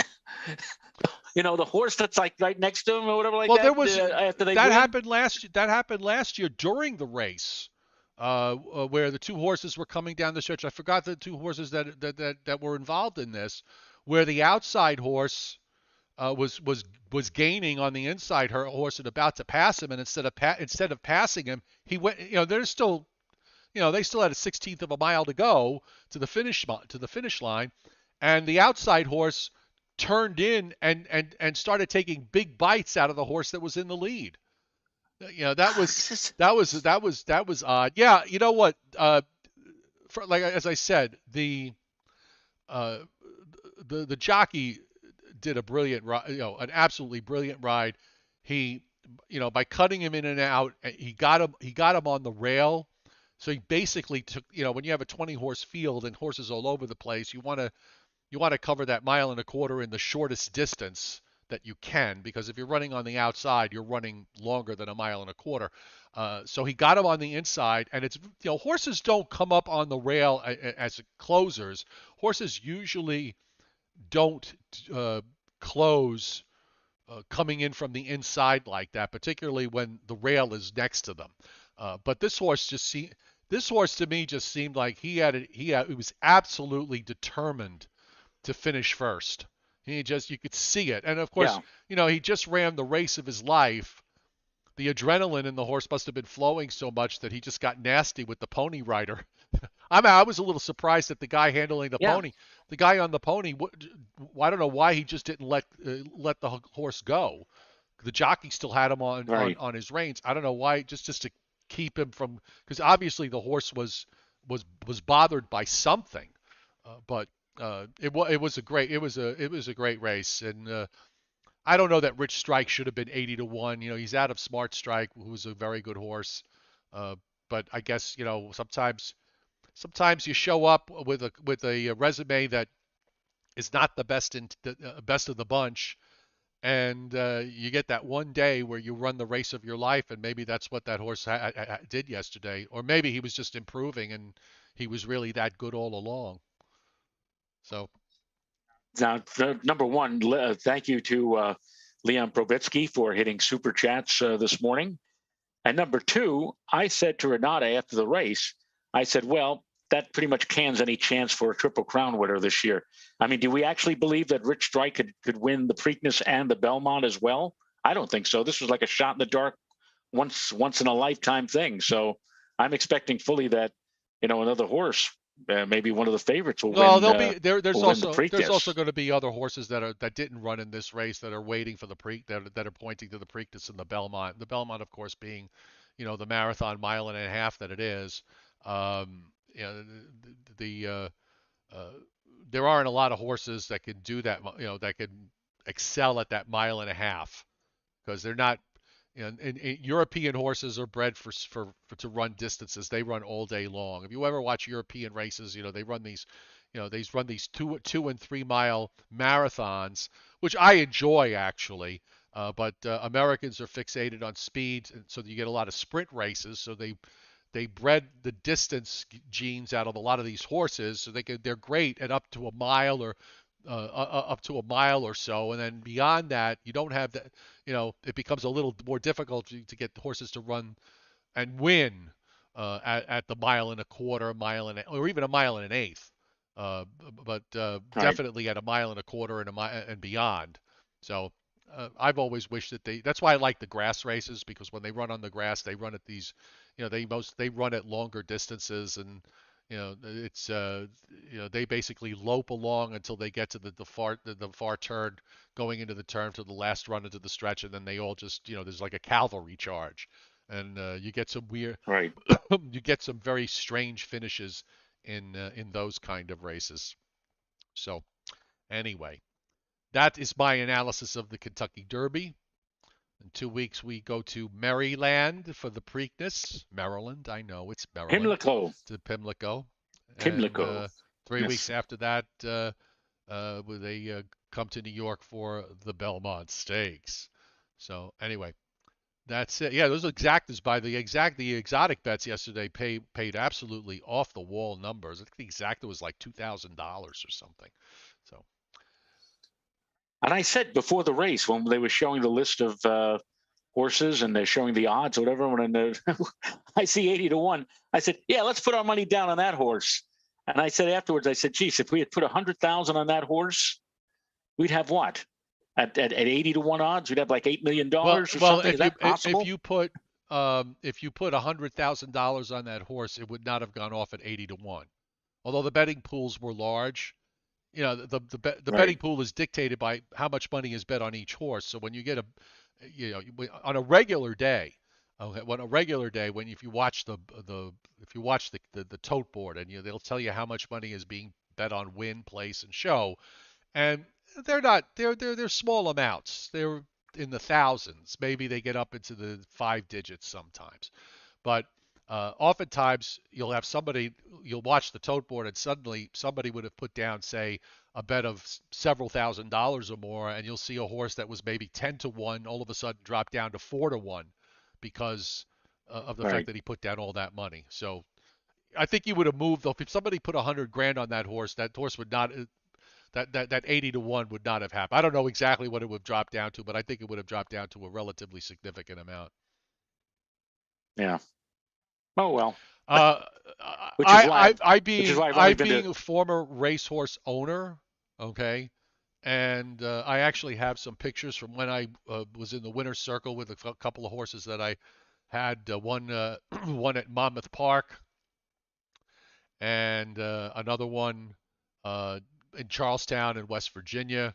The horse that's like right next to him or whatever like Well, that after they win. that happened last year during the race, where the two horses were coming down the stretch. I forgot the two horses that were involved in this, where the outside horse was gaining on the inside horse and about to pass him, and instead of passing him, he went. There's still, they still had a 16th of a mile to go to the finish line, and the outside horse turned in and started taking big bites out of the horse that was in the lead. That was odd. Yeah, you know what? Like as I said, uh, the jockey did a brilliant ride, an absolutely brilliant ride. He, by cutting him in and out, he got him on the rail. So he basically took, when you have a 20 horse field and horses all over the place, you want to cover that mile and a quarter in the shortest distance that you can, because if you're running on the outside, you're running longer than a mile and a quarter. So he got him on the inside, and it's, horses don't come up on the rail as closers. Horses usually don't close coming in from the inside like that, particularly when the rail is next to them. But this horse to me just seemed like he was absolutely determined to finish first. You could see it. And of course, he just ran the race of his life. The adrenaline in the horse must have been flowing so much that he just got nasty with the pony rider. I was a little surprised that the guy handling Yeah. the guy on the pony, I don't know why he just didn't let the horse go. The jockey still had him Right. on his reins. I don't know why, just to keep him from, because obviously the horse was bothered by something. But it was a great race, and I don't know that Rich Strike should have been 80-1. He's out of Smart Strike, who's a very good horse. Uh, but I guess sometimes you show up with a resume that is not the best best of the bunch, and you get that one day where you run the race of your life, and maybe that's what that horse did yesterday, or maybe he was just improving and he was really that good all along. So Now, number one, thank you to Leon Probitsky for hitting super chats this morning. And number two, I said to Renata after the race, I said, well, that pretty much cans any chance for a Triple Crown winner this year. I mean, do we actually believe that Rich Strike could win the Preakness and the Belmont as well? I don't think so. This was like a shot in the dark, once in a lifetime thing. So I'm expecting fully that, another horse, maybe one of the favorites will well, win. there'll be there. Will win the There's also Preakness. going to be other horses that didn't run in this race that are waiting for the that are pointing to the Preakness and the Belmont. The Belmont, of course, being the marathon mile and a half that it is. Um, you know, uh, there aren't a lot of horses that can do that. That can excel at that mile and a half, because they're not. And European horses are bred for to run distances. They run all day long. If you ever watch European races, they run these, they run these 2 and 3 mile marathons, which I enjoy actually. But Americans are fixated on speed, and so you get a lot of sprint races. So they bred the distance genes out of a lot of these horses, so they're great at up to a mile or up to a mile or so, and then beyond that, you don't have that. It becomes a little more difficult to get the horses to run and win at the mile and a quarter, or even a mile and an eighth. But Right. definitely at a mile and a quarter and beyond. So I've always wished that that's why I like the grass races, because when they run on the grass, they run at these, they run at longer distances, and it's they basically lope along until they get to the far turn, going into the turn to the last run into the stretch, and then they all just there's like a cavalry charge, and you get some weird Right. you get some very strange finishes in those kind of races. So anyway, that is my analysis of the Kentucky Derby. In 2 weeks, we go to Maryland for the Preakness. Maryland, I know it's Maryland, Pimlico. to Pimlico. And Pimlico. 3 weeks Yes. after that, with a come to New York for the Belmont Stakes. So anyway, that's it. Yeah, those exactas by the exotic bets yesterday paid absolutely off the wall numbers. I think the exacta was like $2,000 or something. So And I said before the race when they were showing the list of horses and they're showing the odds or whatever, when I see 80 to 1, I said, yeah, let's put our money down on that horse. And I said afterwards, I said, geez, if we had put 100,000 on that horse, we'd have what? At 80 to 1 odds, we'd have like $8 million or well, something. Is that possible? if you put $100,000 on that horse, it would not have gone off at 80 to 1. Although the betting pools were large, the betting Right. pool is dictated by how much money is bet on each horse. So when you get on a regular day, okay, when if you watch the tote board, and they'll tell you how much money is being bet on win, place, and show, and they're small amounts. They're in the thousands. Maybe they get up into the five digits sometimes. But oftentimes you'll watch the tote board, and suddenly somebody would have put down, say, a bet of several $1,000s or more, and you'll see a horse that was maybe 10 to 1 all of a sudden drop down to 4 to 1 because of the fact Right. that he put down all that money. So I think you would have moved, though. If somebody put 100 grand on that horse would not, that 80 to 1 would not have happened. I don't know exactly what it would drop down to, but I think it would have dropped down to a relatively significant amount. Yeah. Oh, well, Uh, which is why I've only I been to. being a former racehorse owner, okay, and I actually have some pictures from when I was in the winner's circle with a couple of horses that I had. One one at Monmouth Park, and another one uh, in Charlestown in West Virginia.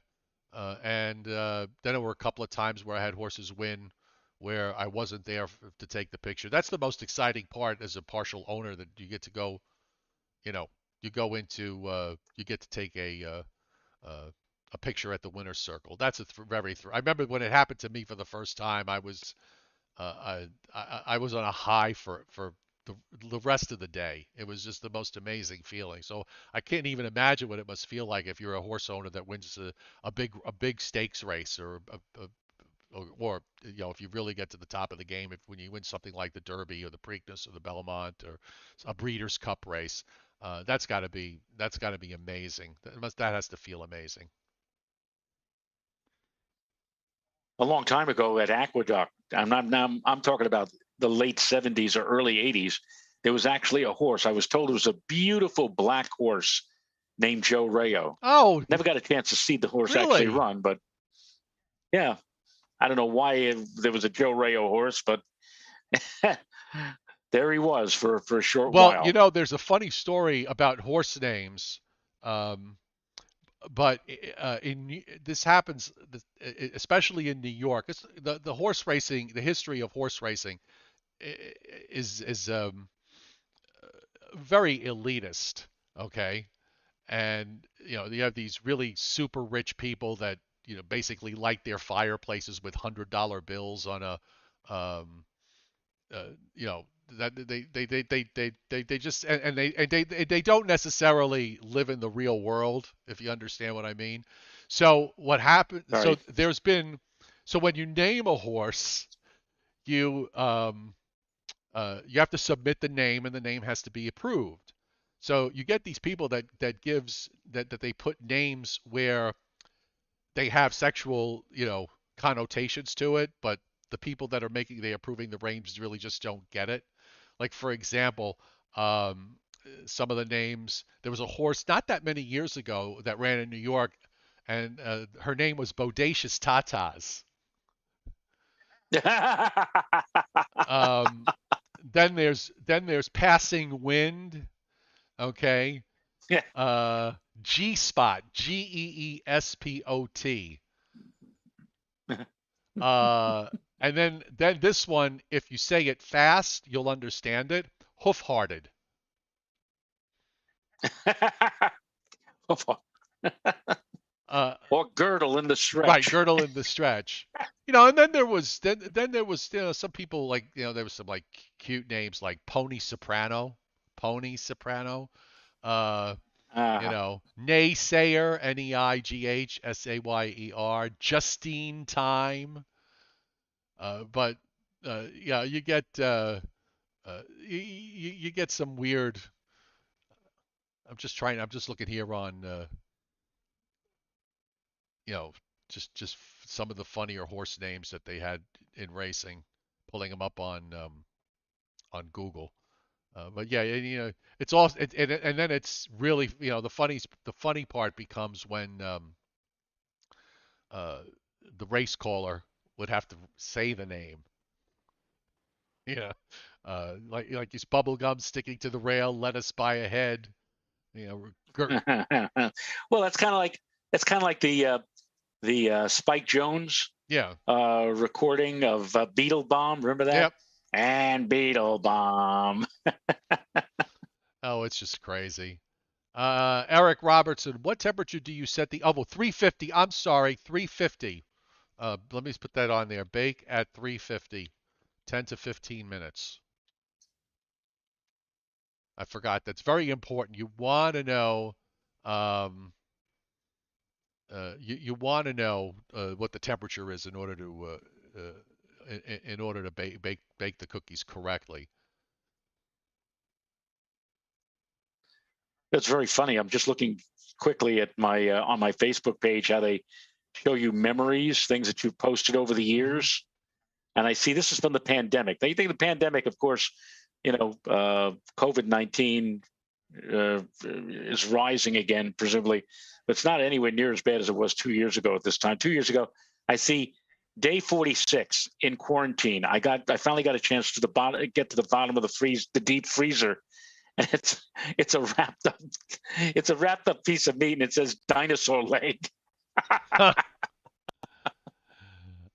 And then there were a couple of times where I had horses win where I wasn't there to take the picture. That's the most exciting part as a partial owner, that you get to go, you know, you get to take uh, a picture at the winner's circle. That's I remember when it happened to me for the first time, I was on a high for the rest of the day. It was just the most amazing feeling. So I can't even imagine what it must feel like if you're a horse owner that wins a big stakes race, or if you really get to the top of the game, if when you win something like the Derby or the Preakness or the Belmont or a Breeders' Cup race. That's got to be amazing. That has to feel amazing. A long time ago at Aqueduct. I'm talking about the late 70s or early 80s. There was actually a horse. I was told it was a beautiful black horse named Joe Rayo. Oh, Never got a chance to see the horse actually really? run, but yeah, I don't know why there was a Joe Rayo horse, but there he was for a short Well, while. there's a funny story about horse names, um, but this happens, especially in New York. The horse racing, the history of horse racing is very elitist. Okay, and you have these really super rich people that basically light their fireplaces with $100 bills on a um, uh, you know that they just and they don't necessarily live in the real world, if you understand what I mean. So what happened? So Right. there's been so when you name a horse, you you have to submit the name, and the name has to be approved. So you get these people that they put names where they have sexual, connotations to it, but the people that are they approving the names really just don't get it. Like for example, some of the names. There was a horse not that many years ago that ran in New York, and her name was Bodacious Tatas. Um, then there's Passing Wind. Okay. Yeah. Uh, G Spot. Geespot. Uh, and then this one, if you say it fast, you'll understand it. Hoof-hearted. Uh, Or girdle in the right, stretch. girdle in the stretch. And then there was some people, like there was some like cute names like Pony Soprano. Pony Soprano. Uh, Uh, Naysayer, Neigh, Justine Time. But yeah, you get some weird. I'm just looking here on you know, just some of the funnier horse names that they had in racing, pulling them up on Google. But yeah, it's all and then it's really the funny part becomes when uh, the race caller would have to say the name. Yeah, like his bubble gum sticking to the rail, let us by ahead. You know, well, that's kind of like the Spike Jones yeah, recording of Beetle Bomb. Remember that? yep. And Beetle Bomb. Oh, it's just crazy. Eric Robertson, what temperature do you set the oven? 350. I'm sorry, 350. Let me put that on there. Bake at 350, 10 to 15 minutes. I forgot. That's very important. You want to know, um, you want to know what the temperature is in order to bake the cookies correctly. That's very funny. I'm just looking quickly at my on my Facebook page how they show you memories, things that you've posted over the Mm-hmm. years, and I see this is from the pandemic. Now you think the pandemic, of course, COVID-19 is rising again, presumably, but it's not anywhere near as bad as it was 2 years ago at this time. 2 years ago, I see day 46 in quarantine. I finally got a chance to get to the bottom of the deep freezer, and it's a wrapped up piece of meat, and it says dinosaur leg.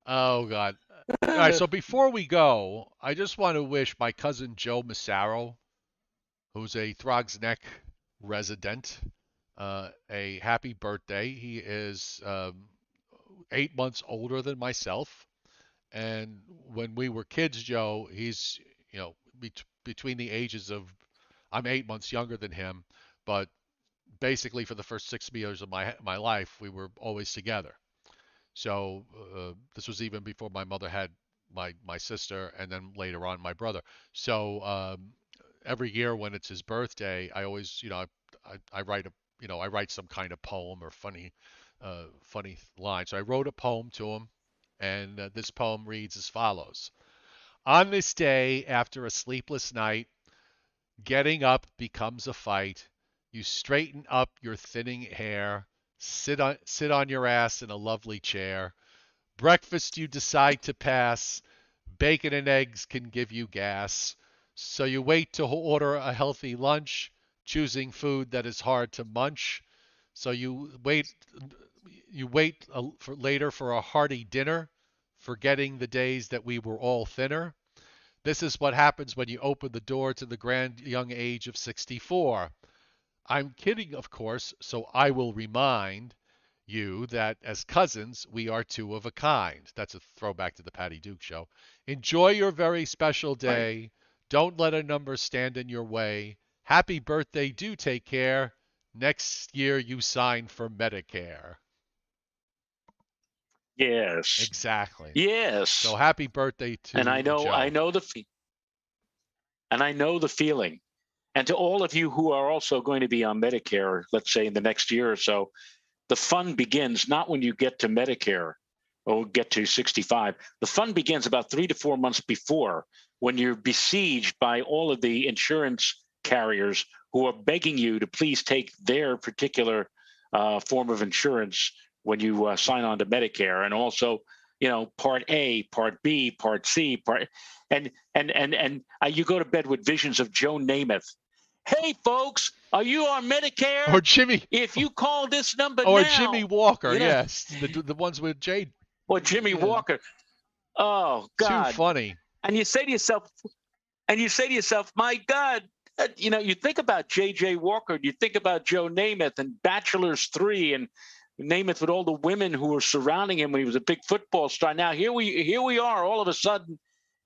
Oh God. All right, so before we go, I just want to wish my cousin Joe Massaro, who's a Throgs Neck resident, a happy birthday. He is 8 months older than myself, and when we were kids, Joe, he's between the ages of I'm 8 months younger than him, but basically for the first 6 years of my life, we were always together. So this was even before my mother had my sister, and then later on my brother. So every year when it's his birthday, I always, I write I write some kind of poem or funny line. So I wrote a poem to him, and this poem reads as follows: On this day, after a sleepless night, getting up becomes a fight. You straighten up your thinning hair, sit on your ass in a lovely chair. Breakfast you decide to pass. Bacon and eggs can give you gas. So you wait to order a healthy lunch, choosing food that is hard to munch. So you wait for later for a hearty dinner, forgetting the days that we were all thinner. This is what happens when you open the door to the grand young age of 64. I'm kidding, of course, so I will remind you that as cousins, we are two of a kind. That's a throwback to the Patty Duke show. Enjoy your very special Right. day. Don't let a number stand in your way. Happy birthday. Do take care. Next year, you sign for Medicare. Yes. Exactly. So Yes. happy birthday And to Joe. I know the feeling. And to all of you who are also going to be on Medicare, let's say in the next year or so, the fun begins not when you get to Medicare or get to 65. The fun begins about 3 to 4 months before, when you're besieged by all of the insurance carriers who are begging you to please take their particular form of insurance when you sign on to Medicare, and also, Part A, Part B, Part C, and you go to bed with visions of Joe Namath. Hey, folks, are you on Or Medicare? Jimmy, If you call this number or Jimmy now, Walker. you know, Yes, the ones with Jade. or Jimmy Yeah, Walker. Oh too God! funny. And you say to yourself, my God, you think about J.J. Walker, you think about Joe Namath and Bachelors 3, and Namath with all the women who were surrounding him when he was a big football star. Now here we are, all of a sudden,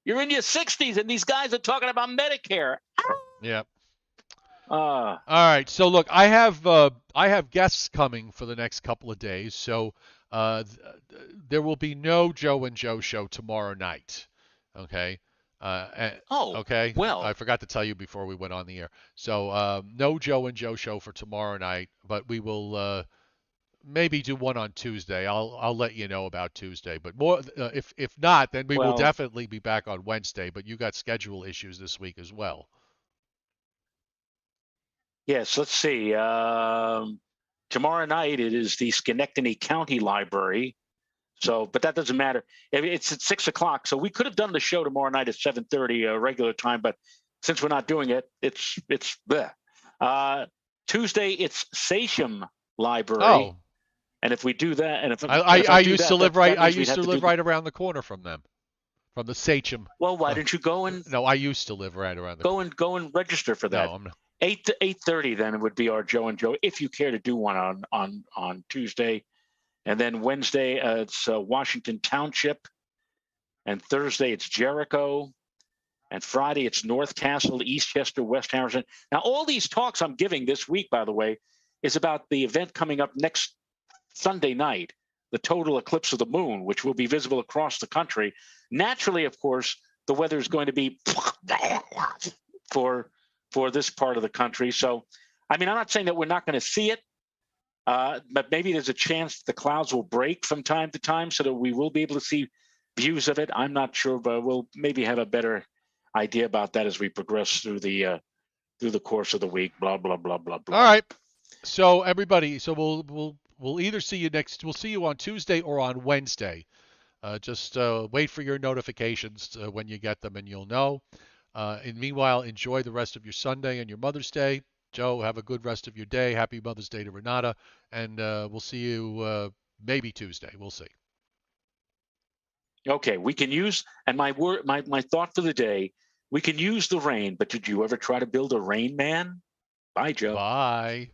you're in your 60s, and these guys are talking about Medicare. Yeah. Uh, All right. So look, I have guests coming for the next couple of days. So there will be no Joe and Joe show tomorrow night. Okay. oh, Okay. I well, forgot to tell you before we went on the air. So no Joe and Joe show for tomorrow night, but we will maybe do one on Tuesday. I'll let you know about Tuesday. But more if not, then we will well, definitely be back on Wednesday. But you got schedule issues this week as well. yes, let's see. Tomorrow night it is the Schenectady County Library. So, but that doesn't matter. It's at 6 o'clock. So we could have done the show tomorrow night at 7:30 regular time, but since we're not doing it, it's bleh. Tuesday it's Sachem Library, Oh, and if we do that, and I, if I, I I do used to that, live right. that I means we'd used have to to do live the. right around the corner from them, from the Sachem. Well, why Uh, didn't you go and no, I used to live right around the corner. register for No, that? I'm not. 8 to 8:30 then it would be our Joe and Joe if you care to do one on Tuesday, and then Wednesday it's Washington Township, and Thursday it's Jericho, and Friday it's North Castle, Eastchester, West Harrison. Now all these talks I'm giving this week, by the way, is about the event coming up next Sunday night, the total eclipse of the moon, which will be visible across the country. Naturally, of course, the weather is going to be for for this part of the country. So, I mean, I'm not saying that we're not going to see it, but maybe there's a chance the clouds will break from time to time, so that we will be able to see views of it. I'm not sure, but we'll maybe have a better idea about that as we progress through the course of the week. Blah blah blah blah All blah. right. So everybody, so we'll either see you next. We'll see you on Tuesday or on Wednesday. Just wait for your notifications when you get them, and you'll know. And meanwhile, enjoy the rest of your Sunday and your Mother's Day. Joe, have a good rest of your day. Happy Mother's Day to Renata, and we'll see you maybe Tuesday. We'll see. Okay, we can use, and my thought for the day, we can use the rain, but did you ever try to build a rain man? Bye, Joe. Bye.